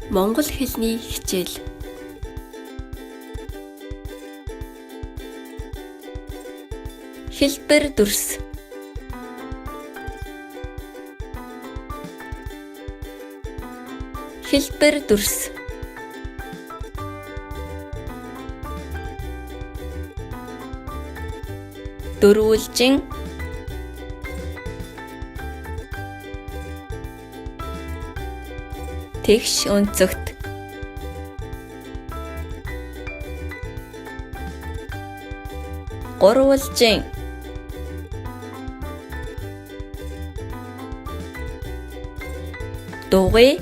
Монгол хэлний хичээл. Хэлбэр дүрс. Хэлбэр дүрс. Дөрвөлжин. Тэгш өнцөгт. Гурвалжин. Дугуй.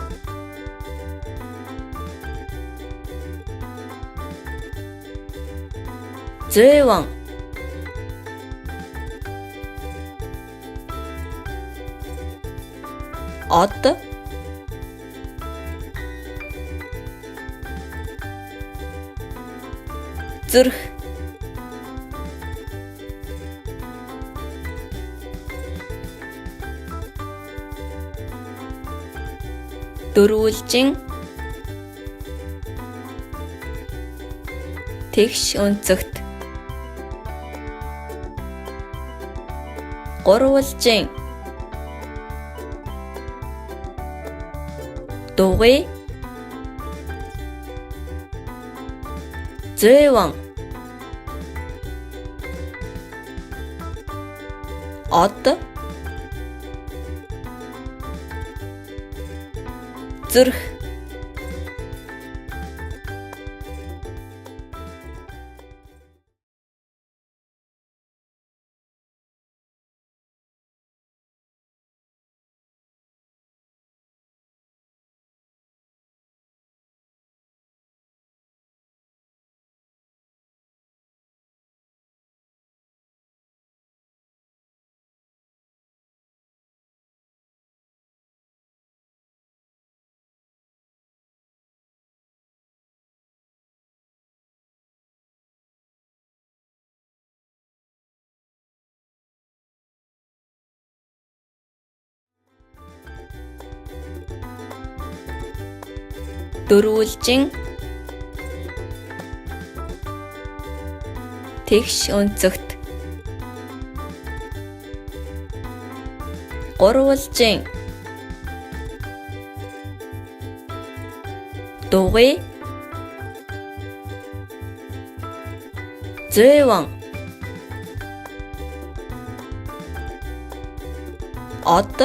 Зэвэн. Од. Зүрх. Дөрвөлжин. Тэгш өнцөгт. Гурвалжин. Дугуй. Зэвэн. Од. Зүрх. Дөрвөлжин. Тэгш өнцөгт. Гурвалжин. Дугуй. Зэвэн. Од.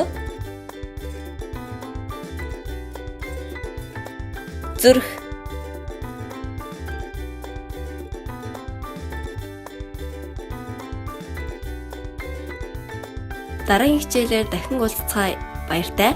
Зүрх. Дараагийн хичээлээр дахин уулзцаая. Баяртай.